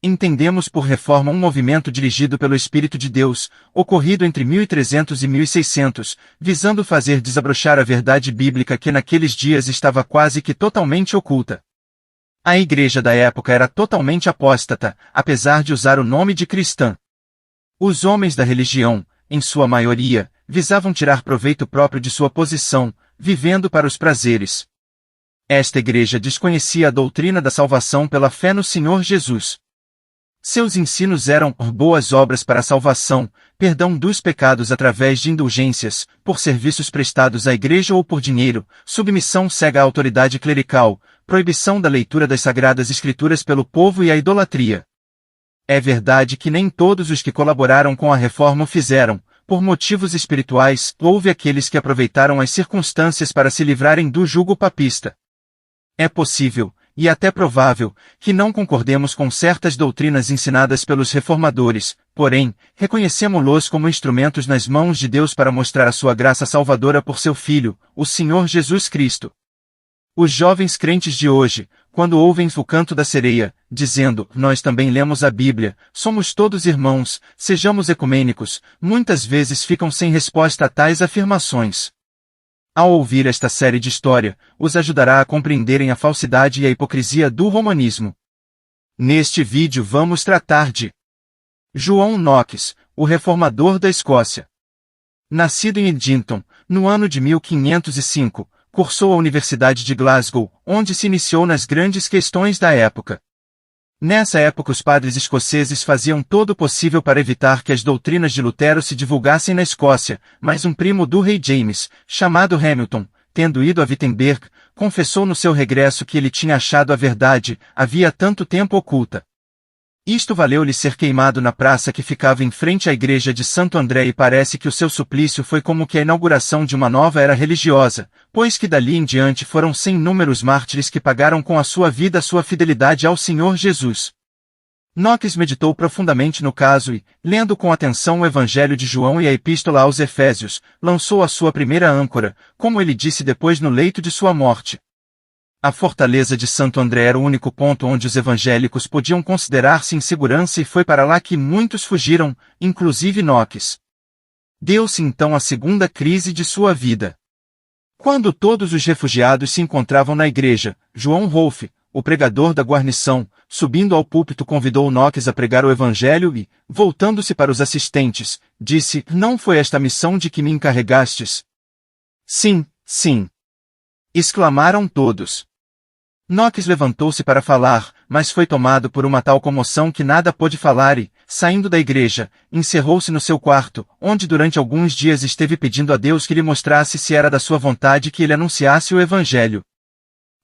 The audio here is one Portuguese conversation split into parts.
Entendemos por reforma um movimento dirigido pelo Espírito de Deus, ocorrido entre 1300 e 1600, visando fazer desabrochar a verdade bíblica que naqueles dias estava quase que totalmente oculta. A igreja da época era totalmente apóstata, apesar de usar o nome de cristã. Os homens da religião, em sua maioria, visavam tirar proveito próprio de sua posição, vivendo para os prazeres. Esta igreja desconhecia a doutrina da salvação pela fé no Senhor Jesus. Seus ensinos eram boas obras para a salvação, perdão dos pecados através de indulgências, por serviços prestados à igreja ou por dinheiro, submissão cega à autoridade clerical, proibição da leitura das Sagradas Escrituras pelo povo e a idolatria. É verdade que nem todos os que colaboraram com a reforma o fizeram, por motivos espirituais, houve aqueles que aproveitaram as circunstâncias para se livrarem do jugo papista. É possível, e até provável, que não concordemos com certas doutrinas ensinadas pelos reformadores, porém, reconhecemo-los como instrumentos nas mãos de Deus para mostrar a sua graça salvadora por seu Filho, o Senhor Jesus Cristo. Os jovens crentes de hoje, quando ouvem o canto da sereia, dizendo, nós também lemos a Bíblia, somos todos irmãos, sejamos ecumênicos, muitas vezes ficam sem resposta a tais afirmações. Ao ouvir esta série de história, os ajudará a compreenderem a falsidade e a hipocrisia do romanismo. Neste vídeo vamos tratar de João Knox, o reformador da Escócia. Nascido em Edington, no ano de 1505, cursou a Universidade de Glasgow, onde se iniciou nas grandes questões da época. Nessa época os padres escoceses faziam todo o possível para evitar que as doutrinas de Lutero se divulgassem na Escócia, mas um primo do rei James, chamado Hamilton, tendo ido a Wittenberg, confessou no seu regresso que ele tinha achado a verdade, havia tanto tempo oculta. Isto valeu-lhe ser queimado na praça que ficava em frente à igreja de Santo André e parece que o seu suplício foi como que a inauguração de uma nova era religiosa, pois que dali em diante foram sem números mártires que pagaram com a sua vida a sua fidelidade ao Senhor Jesus. Knox meditou profundamente no caso e, lendo com atenção o Evangelho de João e a Epístola aos Efésios, lançou a sua primeira âncora, como ele disse depois no leito de sua morte. A fortaleza de Santo André era o único ponto onde os evangélicos podiam considerar-se em segurança e foi para lá que muitos fugiram, inclusive Knox. Deu-se então a segunda crise de sua vida. Quando todos os refugiados se encontravam na igreja, João Rolfe, o pregador da guarnição, subindo ao púlpito convidou Knox a pregar o evangelho e, voltando-se para os assistentes, disse, não foi esta a missão de que me encarregastes? Sim, sim. Exclamaram todos. Knox levantou-se para falar, mas foi tomado por uma tal comoção que nada pôde falar e, saindo da igreja, encerrou-se no seu quarto, onde durante alguns dias esteve pedindo a Deus que lhe mostrasse se era da sua vontade que ele anunciasse o Evangelho.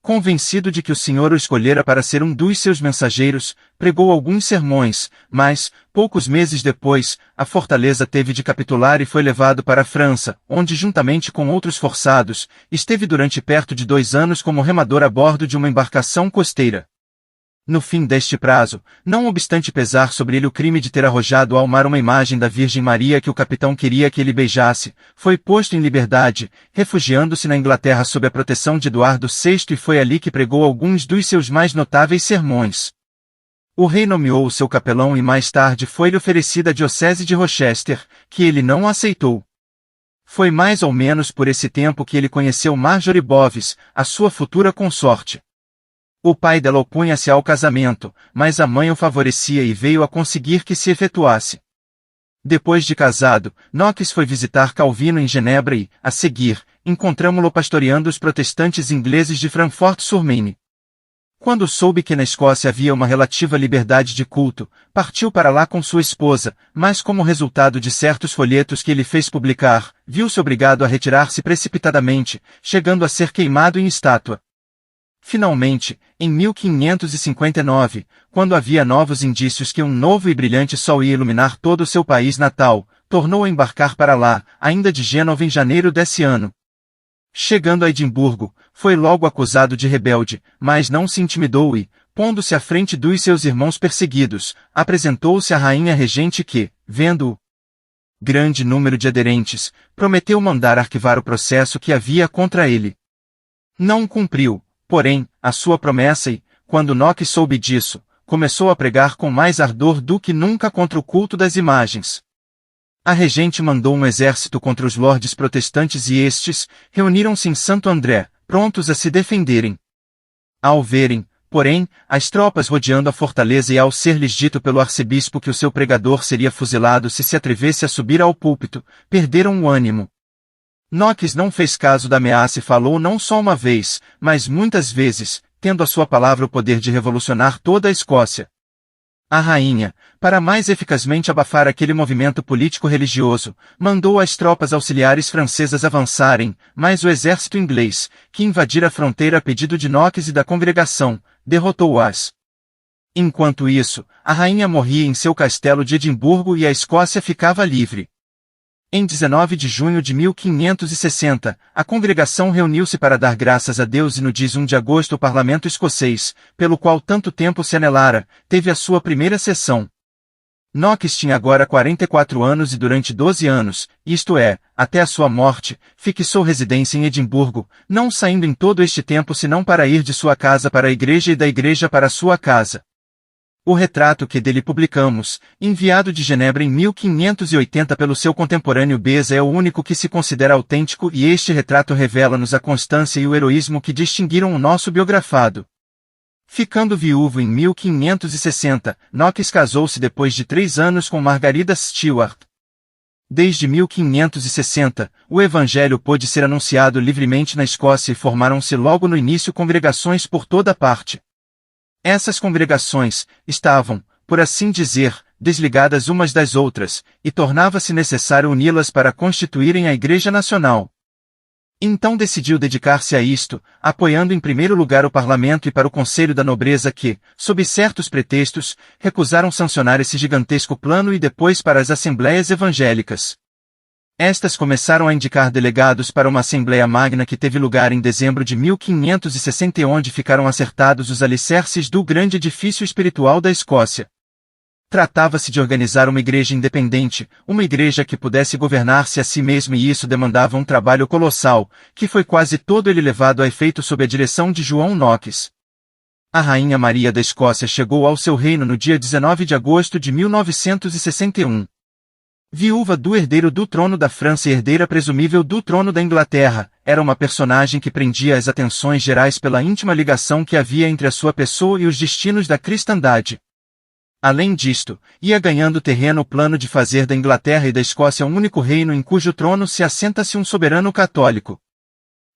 Convencido de que o Senhor o escolhera para ser um dos seus mensageiros, pregou alguns sermões, mas, poucos meses depois, a fortaleza teve de capitular e foi levado para a França, onde juntamente com outros forçados, esteve durante perto de 2 anos como remador a bordo de uma embarcação costeira. No fim deste prazo, não obstante pesar sobre ele o crime de ter arrojado ao mar uma imagem da Virgem Maria que o capitão queria que ele beijasse, foi posto em liberdade, refugiando-se na Inglaterra sob a proteção de Eduardo VI e foi ali que pregou alguns dos seus mais notáveis sermões. O rei nomeou o seu capelão e mais tarde foi-lhe oferecida a diocese de Rochester, que ele não aceitou. Foi mais ou menos por esse tempo que ele conheceu Marjorie Bovis, a sua futura consorte. O pai dela opunha-se ao casamento, mas a mãe o favorecia e veio a conseguir que se efetuasse. Depois de casado, Knox foi visitar Calvino em Genebra e, a seguir, encontramo-lo pastoreando os protestantes ingleses de Francfort-sur-Maine. Quando soube que na Escócia havia uma relativa liberdade de culto, partiu para lá com sua esposa, mas como resultado de certos folhetos que ele fez publicar, viu-se obrigado a retirar-se precipitadamente, chegando a ser queimado em estátua. Finalmente, em 1559, quando havia novos indícios que um novo e brilhante sol ia iluminar todo o seu país natal, tornou a embarcar para lá, ainda de Gênova em janeiro desse ano. Chegando a Edimburgo, foi logo acusado de rebelde, mas não se intimidou e, pondo-se à frente dos seus irmãos perseguidos, apresentou-se à rainha regente que, vendo o grande número de aderentes, prometeu mandar arquivar o processo que havia contra ele. Não cumpriu, porém, a sua promessa e, quando Knox soube disso, começou a pregar com mais ardor do que nunca contra o culto das imagens. A regente mandou um exército contra os lordes protestantes e estes reuniram-se em Santo André, prontos a se defenderem. Ao verem, porém, as tropas rodeando a fortaleza e ao ser-lhes dito pelo arcebispo que o seu pregador seria fuzilado se atrevesse a subir ao púlpito, perderam o ânimo. Knox não fez caso da ameaça e falou não só uma vez, mas muitas vezes, tendo a sua palavra o poder de revolucionar toda a Escócia. A rainha, para mais eficazmente abafar aquele movimento político-religioso, mandou as tropas auxiliares francesas avançarem, mas o exército inglês, que invadira a fronteira a pedido de Knox e da congregação, derrotou-as. Enquanto isso, a rainha morria em seu castelo de Edimburgo e a Escócia ficava livre. Em 19 de junho de 1560, a congregação reuniu-se para dar graças a Deus e no dia 1 de agosto o parlamento escocês, pelo qual tanto tempo se anelara, teve a sua primeira sessão. Knox tinha agora 44 anos e durante 12 anos, isto é, até a sua morte, fixou residência em Edimburgo, não saindo em todo este tempo senão para ir de sua casa para a igreja e da igreja para a sua casa. O retrato que dele publicamos, enviado de Genebra em 1580 pelo seu contemporâneo Beza, é o único que se considera autêntico e este retrato revela-nos a constância e o heroísmo que distinguiram o nosso biografado. Ficando viúvo em 1560, Knox casou-se depois de 3 anos com Margarida Stewart. Desde 1560, o Evangelho pôde ser anunciado livremente na Escócia e formaram-se logo no início congregações por toda parte. Essas congregações estavam, por assim dizer, desligadas umas das outras, e tornava-se necessário uni-las para constituírem a Igreja Nacional. Então decidiu dedicar-se a isto, apoiando em primeiro lugar o parlamento e para o conselho da nobreza que, sob certos pretextos, recusaram sancionar esse gigantesco plano e depois para as assembleias evangélicas. Estas começaram a indicar delegados para uma Assembleia Magna que teve lugar em dezembro de 1560 onde ficaram acertados os alicerces do grande edifício espiritual da Escócia. Tratava-se de organizar uma igreja independente, uma igreja que pudesse governar-se a si mesma e isso demandava um trabalho colossal, que foi quase todo ele levado a efeito sob a direção de João Knox. A Rainha Maria da Escócia chegou ao seu reino no dia 19 de agosto de 1961. Viúva do herdeiro do trono da França e herdeira presumível do trono da Inglaterra, era uma personagem que prendia as atenções gerais pela íntima ligação que havia entre a sua pessoa e os destinos da cristandade. Além disto, ia ganhando terreno o plano de fazer da Inglaterra e da Escócia um único reino em cujo trono se assenta-se um soberano católico.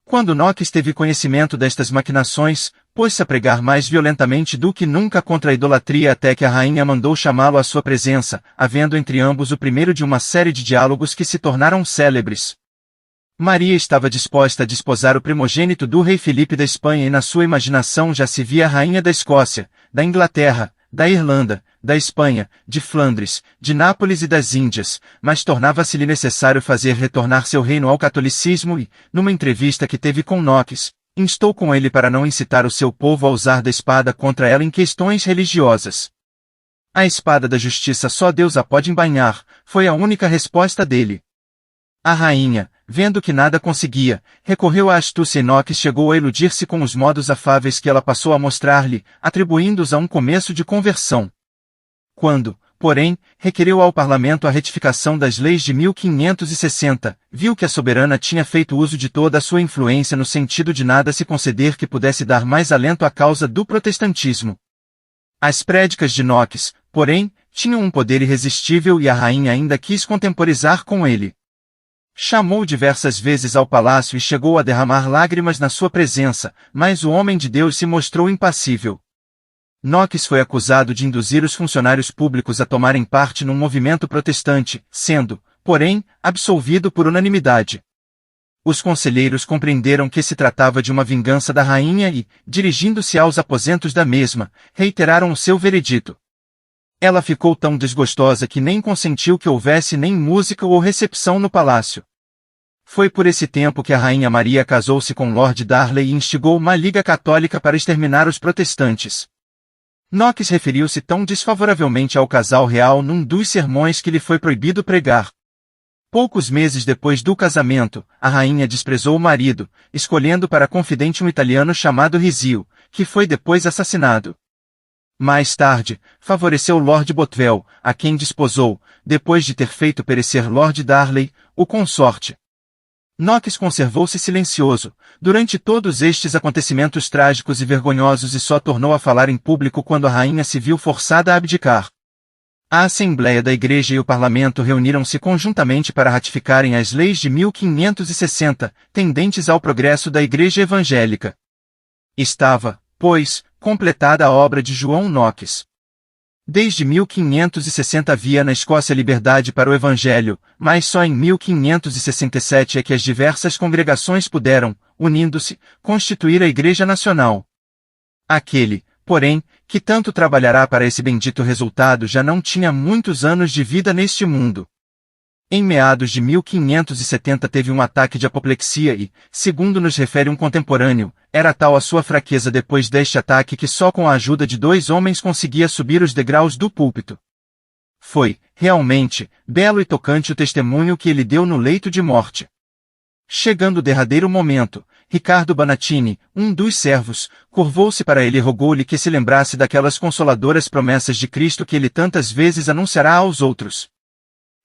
Quando Knox teve conhecimento destas maquinações, pôs-se a pregar mais violentamente do que nunca contra a idolatria até que a rainha mandou chamá-lo à sua presença, havendo entre ambos o primeiro de uma série de diálogos que se tornaram célebres. Maria estava disposta a desposar o primogênito do rei Filipe da Espanha e na sua imaginação já se via a rainha da Escócia, da Inglaterra, da Irlanda, da Espanha, de Flandres, de Nápoles e das Índias, mas tornava-se-lhe necessário fazer retornar seu reino ao catolicismo e, numa entrevista que teve com Knox, instou com ele para não incitar o seu povo a usar da espada contra ela em questões religiosas. A espada da justiça só Deus a pode embainhar, foi a única resposta dele. A rainha, vendo que nada conseguia, recorreu à astúcia e Knox chegou a iludir-se com os modos afáveis que ela passou a mostrar-lhe, atribuindo-os a um começo de conversão. Quando, porém, requereu ao parlamento a retificação das leis de 1560, viu que a soberana tinha feito uso de toda a sua influência no sentido de nada se conceder que pudesse dar mais alento à causa do protestantismo. As prédicas de Knox, porém, tinham um poder irresistível e a rainha ainda quis contemporizar com ele. Chamou diversas vezes ao palácio e chegou a derramar lágrimas na sua presença, mas o homem de Deus se mostrou impassível. Knox foi acusado de induzir os funcionários públicos a tomarem parte num movimento protestante, sendo, porém, absolvido por unanimidade. Os conselheiros compreenderam que se tratava de uma vingança da rainha e, dirigindo-se aos aposentos da mesma, reiteraram o seu veredito. Ela ficou tão desgostosa que nem consentiu que houvesse nem música ou recepção no palácio. Foi por esse tempo que a Rainha Maria casou-se com Lord Darley e instigou uma liga católica para exterminar os protestantes. Knox referiu-se tão desfavoravelmente ao casal real num dos sermões que lhe foi proibido pregar. Poucos meses depois do casamento, a rainha desprezou o marido, escolhendo para confidente um italiano chamado Rizzio, que foi depois assassinado. Mais tarde, favoreceu Lord Bothwell, a quem desposou, depois de ter feito perecer Lord Darley, o consorte. Knox conservou-se silencioso durante todos estes acontecimentos trágicos e vergonhosos e só tornou a falar em público quando a rainha se viu forçada a abdicar. A Assembleia da Igreja e o Parlamento reuniram-se conjuntamente para ratificarem as leis de 1560, tendentes ao progresso da Igreja Evangélica. Estava, pois, completada a obra de João Knox. Desde 1560 havia na Escócia liberdade para o Evangelho, mas só em 1567 é que as diversas congregações puderam, unindo-se, constituir a Igreja Nacional. Aquele, porém, que tanto trabalhará para esse bendito resultado já não tinha muitos anos de vida neste mundo. Em meados de 1570 teve um ataque de apoplexia e, segundo nos refere um contemporâneo, era tal a sua fraqueza depois deste ataque que só com a ajuda de 2 homens conseguia subir os degraus do púlpito. Foi, realmente, belo e tocante o testemunho que ele deu no leito de morte. Chegando o derradeiro momento, Ricardo Bannatyne, um dos servos, curvou-se para ele e rogou-lhe que se lembrasse daquelas consoladoras promessas de Cristo que ele tantas vezes anunciará aos outros.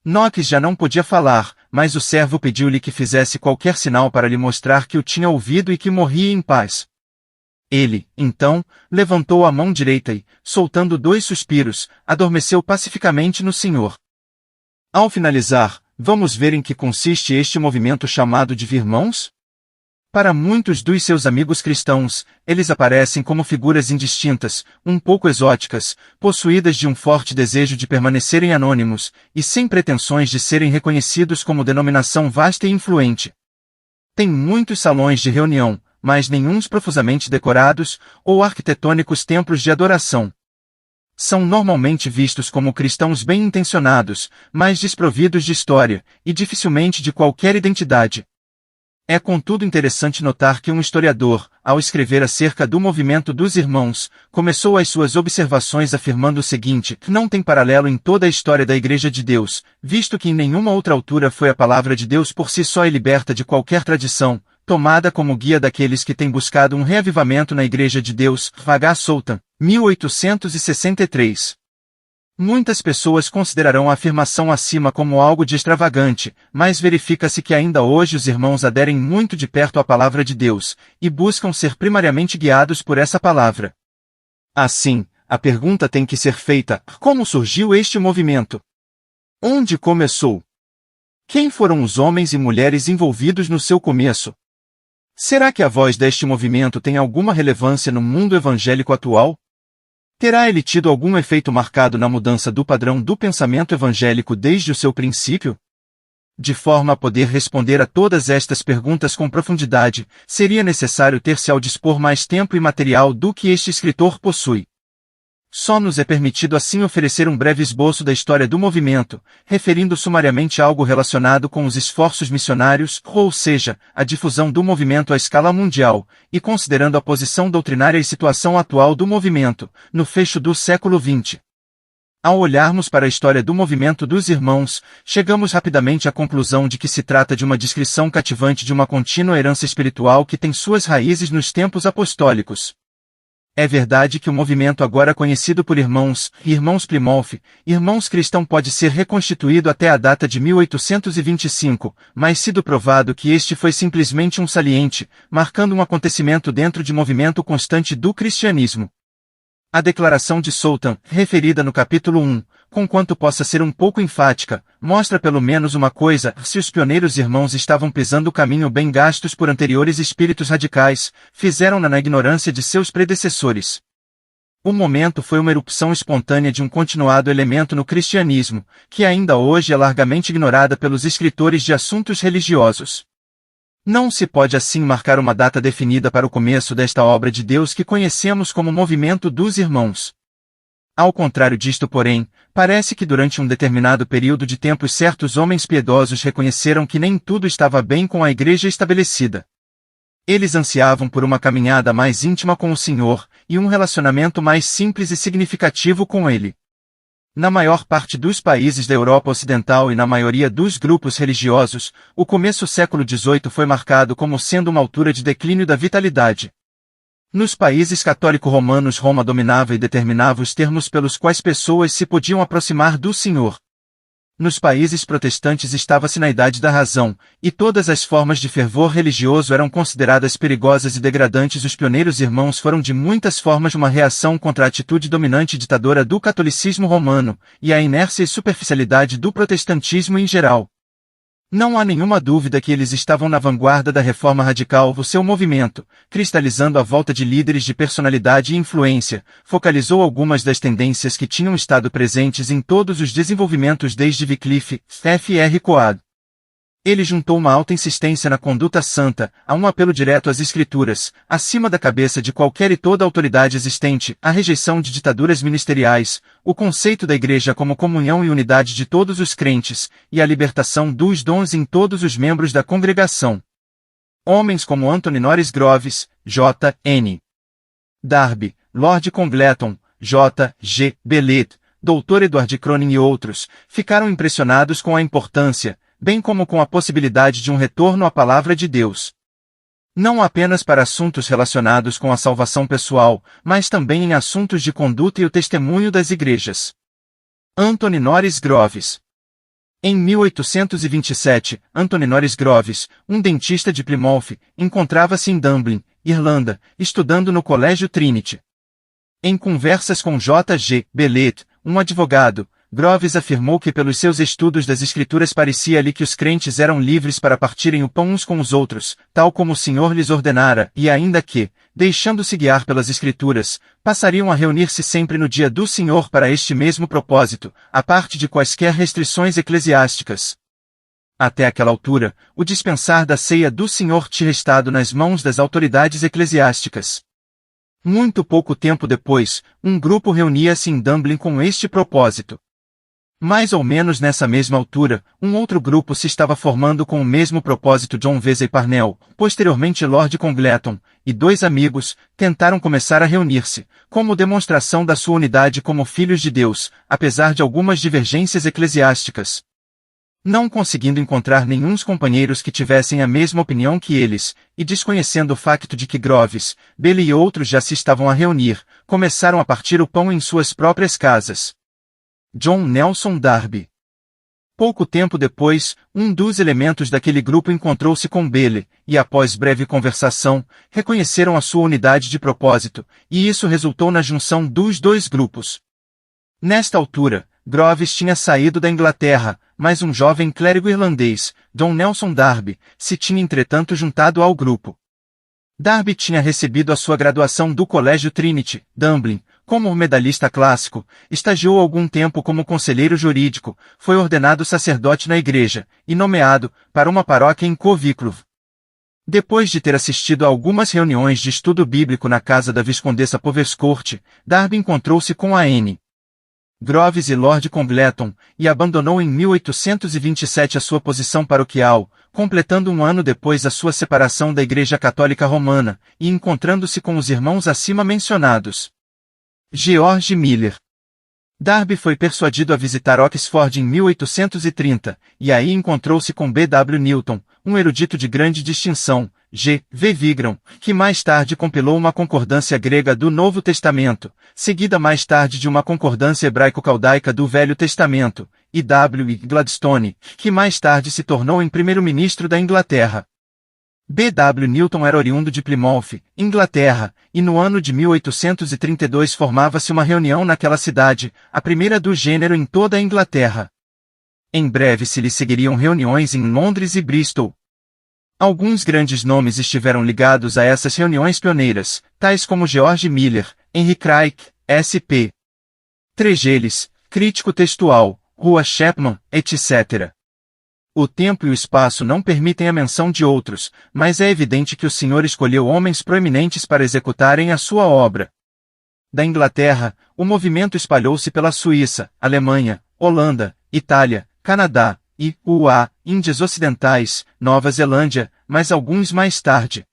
Knox já não podia falar, mas o servo pediu-lhe que fizesse qualquer sinal para lhe mostrar que o tinha ouvido e que morria em paz. Ele, então, levantou a mão direita e, soltando 2 suspiros, adormeceu pacificamente no Senhor. Ao finalizar, vamos ver em que consiste este movimento chamado de Virmãos? Para muitos dos seus amigos cristãos, eles aparecem como figuras indistintas, um pouco exóticas, possuídas de um forte desejo de permanecerem anônimos, e sem pretensões de serem reconhecidos como denominação vasta e influente. Tem muitos salões de reunião, mas nenhuns profusamente decorados, ou arquitetônicos templos de adoração. São normalmente vistos como cristãos bem-intencionados, mas desprovidos de história, e dificilmente de qualquer identidade. É contudo interessante notar que um historiador, ao escrever acerca do movimento dos irmãos, começou as suas observações afirmando o seguinte: não tem paralelo em toda a história da Igreja de Deus, visto que em nenhuma outra altura foi a palavra de Deus por si só e liberta de qualquer tradição, tomada como guia daqueles que têm buscado um reavivamento na Igreja de Deus. H. Sultan, 1863. Muitas pessoas considerarão a afirmação acima como algo de extravagante, mas verifica-se que ainda hoje os irmãos aderem muito de perto à palavra de Deus, e buscam ser primariamente guiados por essa palavra. Assim, a pergunta tem que ser feita: como surgiu este movimento? Onde começou? Quem foram os homens e mulheres envolvidos no seu começo? Será que a voz deste movimento tem alguma relevância no mundo evangélico atual? Terá ele tido algum efeito marcado na mudança do padrão do pensamento evangélico desde o seu princípio? De forma a poder responder a todas estas perguntas com profundidade, seria necessário ter-se ao dispor mais tempo e material do que este escritor possui. Só nos é permitido assim oferecer um breve esboço da história do movimento, referindo sumariamente algo relacionado com os esforços missionários, ou seja, a difusão do movimento à escala mundial, e considerando a posição doutrinária e situação atual do movimento, no fecho do século XX. Ao olharmos para a história do movimento dos irmãos, chegamos rapidamente à conclusão de que se trata de uma descrição cativante de uma contínua herança espiritual que tem suas raízes nos tempos apostólicos. É verdade que o movimento agora conhecido por Irmãos Plymouth, Irmãos Cristão pode ser reconstituído até a data de 1825, mas sido provado que este foi simplesmente um saliente, marcando um acontecimento dentro de movimento constante do cristianismo. A declaração de Sultan, referida no capítulo 1, conquanto possa ser um pouco enfática, mostra pelo menos uma coisa: se os pioneiros irmãos estavam pisando o caminho bem gastos por anteriores espíritos radicais, fizeram-na na ignorância de seus predecessores. O momento foi uma erupção espontânea de um continuado elemento no cristianismo, que ainda hoje é largamente ignorada pelos escritores de assuntos religiosos. Não se pode assim marcar uma data definida para o começo desta obra de Deus que conhecemos como movimento dos irmãos. Ao contrário disto, porém, parece que durante um determinado período de tempo certos homens piedosos reconheceram que nem tudo estava bem com a igreja estabelecida. Eles ansiavam por uma caminhada mais íntima com o Senhor, e um relacionamento mais simples e significativo com Ele. Na maior parte dos países da Europa Ocidental e na maioria dos grupos religiosos, o começo do século XVIII foi marcado como sendo uma altura de declínio da vitalidade. Nos países católico-romanos, Roma dominava e determinava os termos pelos quais pessoas se podiam aproximar do Senhor. Nos países protestantes estava-se na idade da razão, e todas as formas de fervor religioso eram consideradas perigosas e degradantes. Os pioneiros irmãos foram de muitas formas uma reação contra a atitude dominante e ditadora do catolicismo romano, e a inércia e superficialidade do protestantismo em geral. Não há nenhuma dúvida que eles estavam na vanguarda da reforma radical. O seu movimento, cristalizando à volta de líderes de personalidade e influência, focalizou algumas das tendências que tinham estado presentes em todos os desenvolvimentos desde Wycliffe, F.R. Coad. Ele juntou uma alta insistência na conduta santa, a um apelo direto às Escrituras, acima da cabeça de qualquer e toda autoridade existente, a rejeição de ditaduras ministeriais, o conceito da Igreja como comunhão e unidade de todos os crentes, e a libertação dos dons em todos os membros da congregação. Homens como Anthony Norris Groves, J. N. Darby, Lord Congleton, J. G. Bellet, Dr. Edward Cronin e outros, ficaram impressionados com a importância, bem como com a possibilidade de um retorno à palavra de Deus. Não apenas para assuntos relacionados com a salvação pessoal, mas também em assuntos de conduta e o testemunho das igrejas. Anthony Norris Groves. Em 1827, Anthony Norris Groves, um dentista de Plymouth, encontrava-se em Dublin, Irlanda, estudando no Colégio Trinity. Em conversas com J. G. Bellet, um advogado, Groves afirmou que pelos seus estudos das Escrituras parecia-lhe que os crentes eram livres para partirem o pão uns com os outros, tal como o Senhor lhes ordenara, e ainda que, deixando-se guiar pelas Escrituras, passariam a reunir-se sempre no dia do Senhor para este mesmo propósito, à parte de quaisquer restrições eclesiásticas. Até aquela altura, o dispensar da ceia do Senhor tinha estado nas mãos das autoridades eclesiásticas. Muito pouco tempo depois, um grupo reunia-se em Dublin com este propósito. Mais ou menos nessa mesma altura, um outro grupo se estava formando com o mesmo propósito. John Vesey Parnell, posteriormente Lord Congleton, e dois amigos, tentaram começar a reunir-se, como demonstração da sua unidade como filhos de Deus, apesar de algumas divergências eclesiásticas. Não conseguindo encontrar nenhum companheiros que tivessem a mesma opinião que eles, e desconhecendo o facto de que Groves, Bailey e outros já se estavam a reunir, começaram a partir o pão em suas próprias casas. John Nelson Darby. Pouco tempo depois, um dos elementos daquele grupo encontrou-se com Bailey, e após breve conversação, reconheceram a sua unidade de propósito, e isso resultou na junção dos dois grupos. Nesta altura, Groves tinha saído da Inglaterra, mas um jovem clérigo irlandês, John Nelson Darby, se tinha entretanto juntado ao grupo. Darby tinha recebido a sua graduação do Colégio Trinity, Dublin, como medalhista clássico, estagiou algum tempo como conselheiro jurídico, foi ordenado sacerdote na igreja, e nomeado, para uma paróquia em Coviclove. Depois de ter assistido a algumas reuniões de estudo bíblico na casa da Viscondessa Poverscourt, Darby encontrou-se com a N. Groves e Lord Congleton, e abandonou em 1827 a sua posição paroquial, completando um ano depois a sua separação da Igreja Católica Romana, e encontrando-se com os irmãos acima mencionados. George Miller. Darby foi persuadido a visitar Oxford em 1830, e aí encontrou-se com B. W. Newton, um erudito de grande distinção, G. V. Vigran, que mais tarde compilou uma concordância grega do Novo Testamento, seguida mais tarde de uma concordância hebraico-caldaica do Velho Testamento, e W. Gladstone, que mais tarde se tornou em primeiro-ministro da Inglaterra. B. W. Newton era oriundo de Plymouth, Inglaterra, e no ano de 1832 formava-se uma reunião naquela cidade, a primeira do gênero em toda a Inglaterra. Em breve se lhe seguiriam reuniões em Londres e Bristol. Alguns grandes nomes estiveram ligados a essas reuniões pioneiras, tais como George Miller, Henry Craik, S.P. Tregellis, crítico textual, Rua Chapman, etc. O tempo e o espaço não permitem a menção de outros, mas é evidente que o Senhor escolheu homens proeminentes para executarem a sua obra. Da Inglaterra, o movimento espalhou-se pela Suíça, Alemanha, Holanda, Itália, Canadá, e, Índias Ocidentais, Nova Zelândia, mas alguns mais tarde.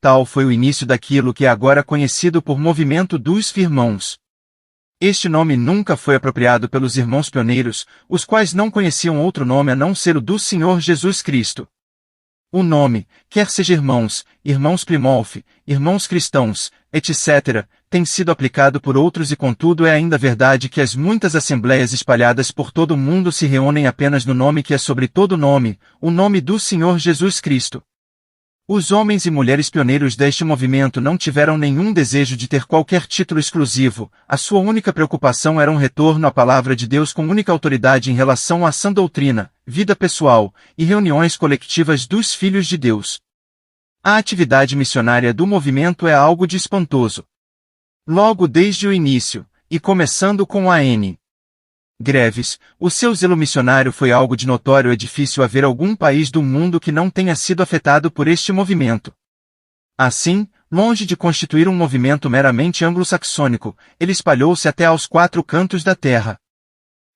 Tal foi o início daquilo que é agora conhecido por Movimento dos Irmãos. Este nome nunca foi apropriado pelos irmãos pioneiros, os quais não conheciam outro nome a não ser o do Senhor Jesus Cristo. O nome, quer seja irmãos, irmãos Plymouth, irmãos cristãos, etc., tem sido aplicado por outros e contudo é ainda verdade que as muitas assembleias espalhadas por todo o mundo se reúnem apenas no nome que é sobre todo nome, o nome do Senhor Jesus Cristo. Os homens e mulheres pioneiros deste movimento não tiveram nenhum desejo de ter qualquer título exclusivo, a sua única preocupação era um retorno à palavra de Deus com única autoridade em relação à sã doutrina, vida pessoal, e reuniões coletivas dos filhos de Deus. A atividade missionária do movimento é algo de espantoso. Logo desde o início, e começando com a N. Greves, o seu zelo missionário foi algo de notório. É difícil haver algum país do mundo que não tenha sido afetado por este movimento. Assim, longe de constituir um movimento meramente anglo-saxônico, ele espalhou-se até aos 4 cantos da terra.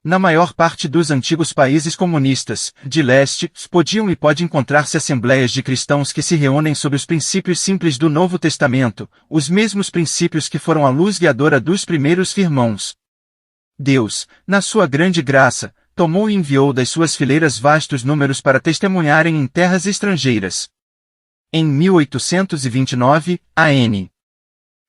Na maior parte dos antigos países comunistas, de leste, podiam e pode encontrar-se assembleias de cristãos que se reúnem sob os princípios simples do Novo Testamento, os mesmos princípios que foram a luz guiadora dos primeiros irmãos. Deus, na sua grande graça, tomou e enviou das suas fileiras vastos números para testemunharem em terras estrangeiras. Em 1829, a N.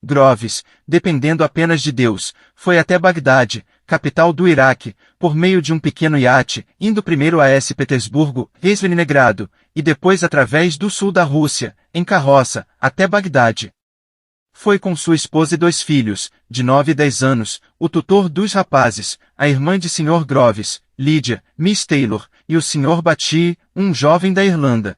Groves, dependendo apenas de Deus, foi até Bagdade, capital do Iraque, por meio de um pequeno iate, indo primeiro a S. Petersburgo, ex-Leningrado, e depois através do sul da Rússia, em carroça, até Bagdade. Foi com sua esposa e 2 filhos, de 9 e 10 anos, o tutor dos rapazes, a irmã de Sr. Groves, Lydia, Miss Taylor, e o Sr. Batty, um jovem da Irlanda.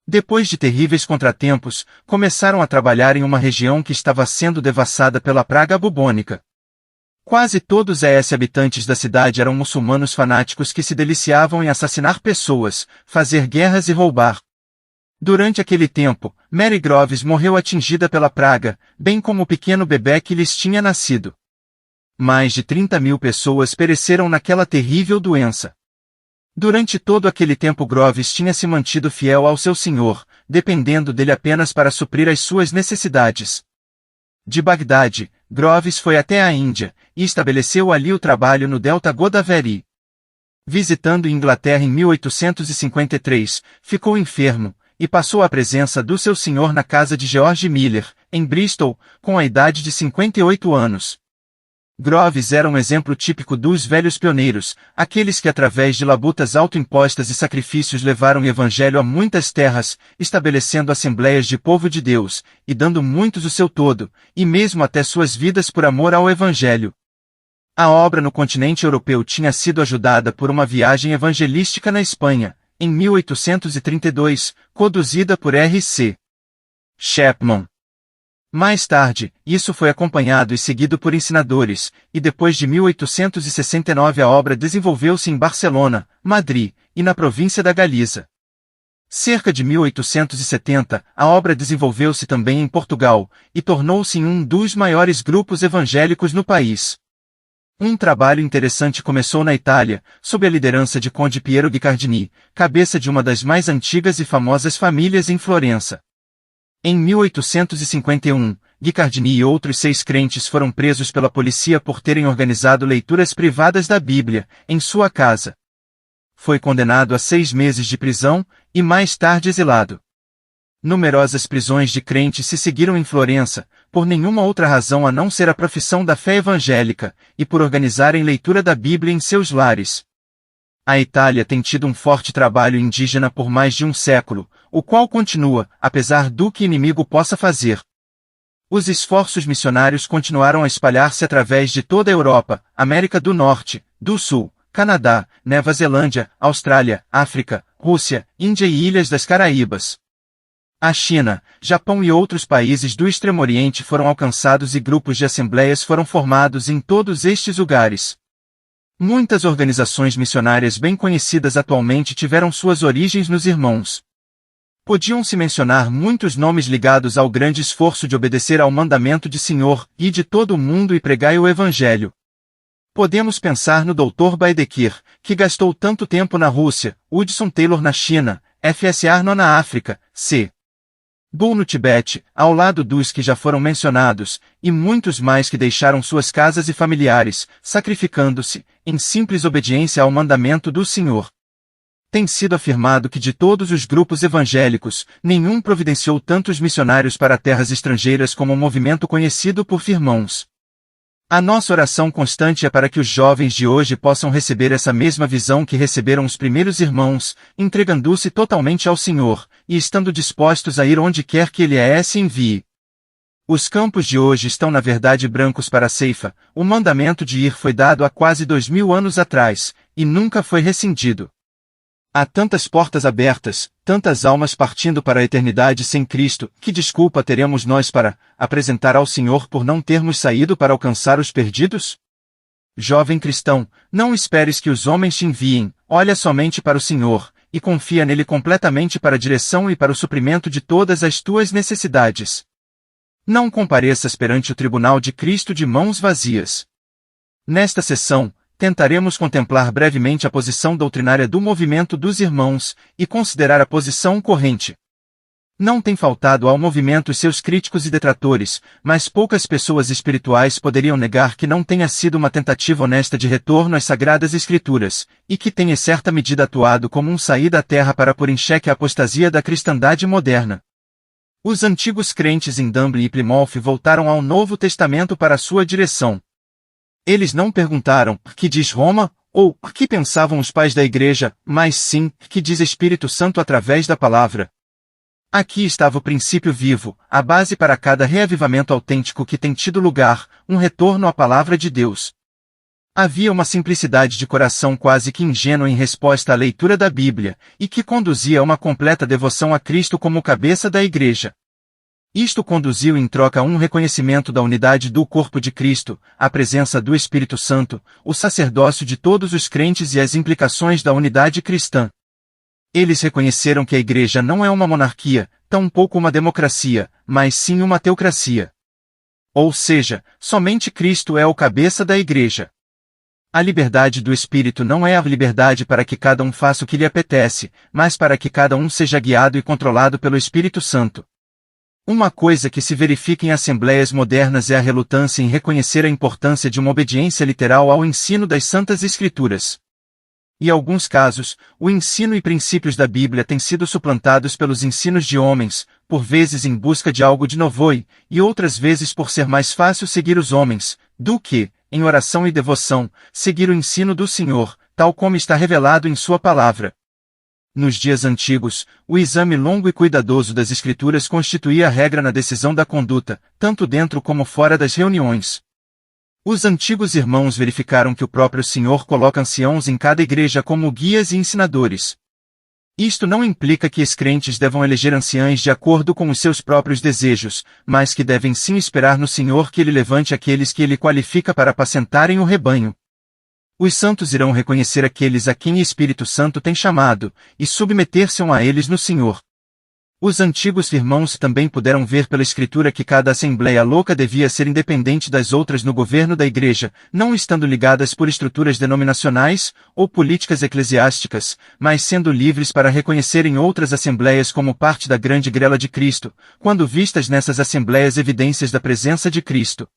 Depois de terríveis contratempos, começaram a trabalhar em uma região que estava sendo devassada pela praga bubônica. Quase todos os habitantes da cidade eram muçulmanos fanáticos que se deliciavam em assassinar pessoas, fazer guerras e roubar. Durante aquele tempo, Mary Groves morreu atingida pela praga, bem como o pequeno bebê que lhes tinha nascido. Mais de 30.000 pessoas pereceram naquela terrível doença. Durante todo aquele tempo Groves tinha se mantido fiel ao seu senhor, dependendo dele apenas para suprir as suas necessidades. De Bagdade, Groves foi até a Índia, e estabeleceu ali o trabalho no Delta Godavari. Visitando Inglaterra em 1853, ficou enfermo, e passou à presença do seu senhor na casa de George Miller, em Bristol, com a idade de 58 anos. Groves era um exemplo típico dos velhos pioneiros, aqueles que através de labutas autoimpostas e sacrifícios levaram o evangelho a muitas terras, estabelecendo assembleias de povo de Deus, e dando muitos o seu todo, e mesmo até suas vidas por amor ao evangelho. A obra no continente europeu tinha sido ajudada por uma viagem evangelística na Espanha, em 1832, conduzida por R.C. Chapman. Mais tarde, isso foi acompanhado e seguido por ensinadores, e depois de 1869 a obra desenvolveu-se em Barcelona, Madrid, e na província da Galiza. Cerca de 1870, a obra desenvolveu-se também em Portugal, e tornou-se um dos maiores grupos evangélicos no país. Um trabalho interessante começou na Itália, sob a liderança de Conde Piero Guicciardini, cabeça de uma das mais antigas e famosas famílias em Florença. Em 1851, Guicciardini e outros 6 crentes foram presos pela polícia por terem organizado leituras privadas da Bíblia, em sua casa. Foi condenado a 6 meses de prisão, e mais tarde exilado. Numerosas prisões de crentes se seguiram em Florença, por nenhuma outra razão a não ser a profissão da fé evangélica, e por organizarem leitura da Bíblia em seus lares. A Itália tem tido um forte trabalho indígena por mais de um século, o qual continua, apesar do que o inimigo possa fazer. Os esforços missionários continuaram a espalhar-se através de toda a Europa, América do Norte, do Sul, Canadá, Nova Zelândia, Austrália, África, Rússia, Índia e Ilhas das Caraíbas. A China, Japão e outros países do Extremo Oriente foram alcançados e grupos de assembleias foram formados em todos estes lugares. Muitas organizações missionárias bem conhecidas atualmente tiveram suas origens nos irmãos. Podiam-se mencionar muitos nomes ligados ao grande esforço de obedecer ao mandamento de Senhor, e de todo o mundo e pregai o Evangelho. Podemos pensar no Dr. Baedeker, que gastou tanto tempo na Rússia, Hudson Taylor na China, F.S. Arno na África, C. Bull no Tibete, ao lado dos que já foram mencionados, e muitos mais que deixaram suas casas e familiares, sacrificando-se, em simples obediência ao mandamento do Senhor. Tem sido afirmado que de todos os grupos evangélicos, nenhum providenciou tantos missionários para terras estrangeiras como o movimento conhecido por Firmãos. A nossa oração constante é para que os jovens de hoje possam receber essa mesma visão que receberam os primeiros irmãos, entregando-se totalmente ao Senhor, e estando dispostos a ir onde quer que Ele se envie. Os campos de hoje estão na verdade brancos para a ceifa. O mandamento de ir foi dado há quase 2000 anos atrás, e nunca foi rescindido. Há tantas portas abertas, tantas almas partindo para a eternidade sem Cristo, que desculpa teremos nós para apresentar ao Senhor por não termos saído para alcançar os perdidos? Jovem cristão, não esperes que os homens te enviem, olha somente para o Senhor, e confia nele completamente para a direção e para o suprimento de todas as tuas necessidades. Não compareças perante o tribunal de Cristo de mãos vazias. Nesta sessão, tentaremos contemplar brevemente a posição doutrinária do movimento dos irmãos e considerar a posição corrente. Não tem faltado ao movimento seus críticos e detratores, mas poucas pessoas espirituais poderiam negar que não tenha sido uma tentativa honesta de retorno às Sagradas Escrituras, e que tenha em certa medida atuado como um saída à terra para pôr em xeque a apostasia da cristandade moderna. Os antigos crentes em Dublin e Plymouth voltaram ao Novo Testamento para sua direção. Eles não perguntaram, que diz Roma, ou, que pensavam os pais da igreja, mas sim, que diz Espírito Santo através da palavra. Aqui estava o princípio vivo, a base para cada reavivamento autêntico que tem tido lugar, um retorno à palavra de Deus. Havia uma simplicidade de coração quase que ingênua em resposta à leitura da Bíblia, e que conduzia a uma completa devoção a Cristo como cabeça da igreja. Isto conduziu em troca a um reconhecimento da unidade do corpo de Cristo, a presença do Espírito Santo, o sacerdócio de todos os crentes e as implicações da unidade cristã. Eles reconheceram que a igreja não é uma monarquia, tampouco uma democracia, mas sim uma teocracia. Ou seja, somente Cristo é o cabeça da igreja. A liberdade do Espírito não é a liberdade para que cada um faça o que lhe apetece, mas para que cada um seja guiado e controlado pelo Espírito Santo. Uma coisa que se verifica em assembleias modernas é a relutância em reconhecer a importância de uma obediência literal ao ensino das Santas Escrituras. Em alguns casos, o ensino e princípios da Bíblia têm sido suplantados pelos ensinos de homens, por vezes em busca de algo de novo e outras vezes por ser mais fácil seguir os homens, do que, em oração e devoção, seguir o ensino do Senhor, tal como está revelado em sua palavra. Nos dias antigos, o exame longo e cuidadoso das Escrituras constituía a regra na decisão da conduta, tanto dentro como fora das reuniões. Os antigos irmãos verificaram que o próprio Senhor coloca anciãos em cada igreja como guias e ensinadores. Isto não implica que os crentes devam eleger anciães de acordo com os seus próprios desejos, mas que devem sim esperar no Senhor que Ele levante aqueles que Ele qualifica para apacentarem o rebanho. Os santos irão reconhecer aqueles a quem o Espírito Santo tem chamado, e submeter-se a eles no Senhor. Os antigos irmãos também puderam ver pela Escritura que cada assembleia louca devia ser independente das outras no governo da igreja, não estando ligadas por estruturas denominacionais ou políticas eclesiásticas, mas sendo livres para reconhecerem outras assembleias como parte da grande grela de Cristo, quando vistas nessas assembleias evidências da presença de Cristo.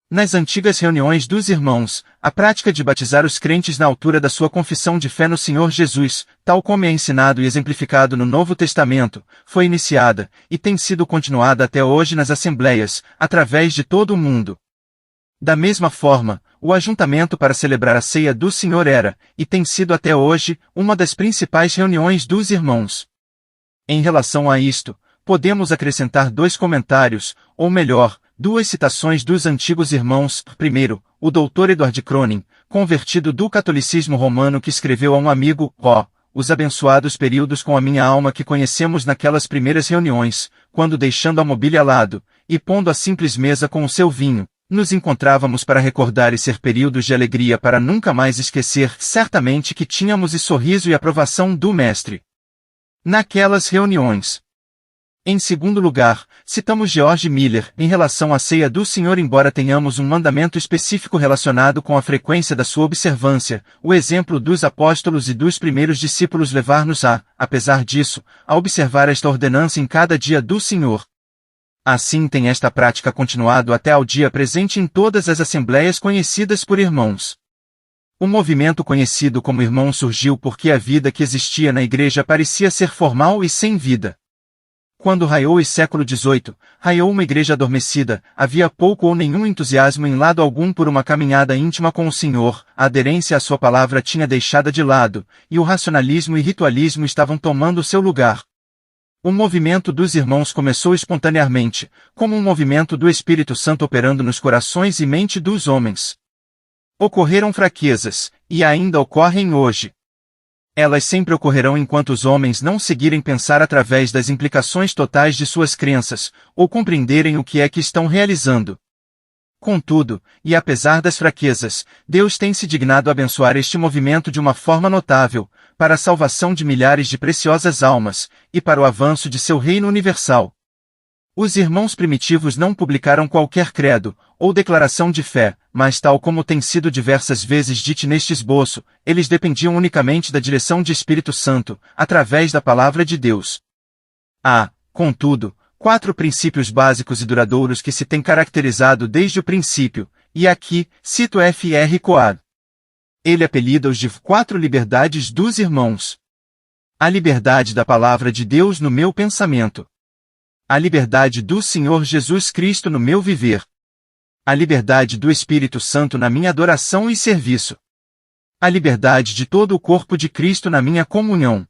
Nas antigas reuniões dos irmãos, a prática de batizar os crentes na altura da sua confissão de fé no Senhor Jesus, tal como é ensinado e exemplificado no Novo Testamento, foi iniciada, e tem sido continuada até hoje nas assembleias, através de todo o mundo. Da mesma forma, o ajuntamento para celebrar a ceia do Senhor era, e tem sido até hoje, uma das principais reuniões dos irmãos. Em relação a isto, podemos acrescentar dois comentários, ou melhor, duas citações dos antigos irmãos. Primeiro, o Dr. Edward Cronin, convertido do catolicismo romano, que escreveu a um amigo, os abençoados períodos com a minha alma que conhecemos naquelas primeiras reuniões, quando deixando a mobília ao lado, e pondo a simples mesa com o seu vinho, nos encontrávamos para recordar e ser períodos de alegria para nunca mais esquecer, certamente que tínhamos e sorriso e aprovação do Mestre naquelas reuniões. Em segundo lugar, citamos George Miller, em relação à ceia do Senhor. Embora tenhamos um mandamento específico relacionado com a frequência da sua observância, o exemplo dos apóstolos e dos primeiros discípulos levar-nos apesar disso, a observar esta ordenança em cada dia do Senhor. Assim tem esta prática continuado até ao dia presente em todas as assembleias conhecidas por irmãos. O movimento conhecido como Irmão surgiu porque a vida que existia na igreja parecia ser formal e sem vida. Quando raiou o século XVIII, raiou uma igreja adormecida, havia pouco ou nenhum entusiasmo em lado algum por uma caminhada íntima com o Senhor, a aderência à sua palavra tinha deixado de lado, e o racionalismo e ritualismo estavam tomando seu lugar. O movimento dos irmãos começou espontaneamente, como um movimento do Espírito Santo operando nos corações e mente dos homens. Ocorreram fraquezas, e ainda ocorrem hoje. Elas sempre ocorrerão enquanto os homens não seguirem pensar através das implicações totais de suas crenças, ou compreenderem o que é que estão realizando. Contudo, e apesar das fraquezas, Deus tem se dignado abençoar este movimento de uma forma notável, para a salvação de milhares de preciosas almas, e para o avanço de seu reino universal. Os irmãos primitivos não publicaram qualquer credo, ou declaração de fé, mas tal como tem sido diversas vezes dito neste esboço, eles dependiam unicamente da direção de Espírito Santo, através da Palavra de Deus. Há, contudo, 4 princípios básicos e duradouros que se têm caracterizado desde o princípio, e aqui, cito F.R. Coad. Ele apelida-os de 4 liberdades dos irmãos. A liberdade da Palavra de Deus no meu pensamento. A liberdade do Senhor Jesus Cristo no meu viver. A liberdade do Espírito Santo na minha adoração e serviço. A liberdade de todo o corpo de Cristo na minha comunhão.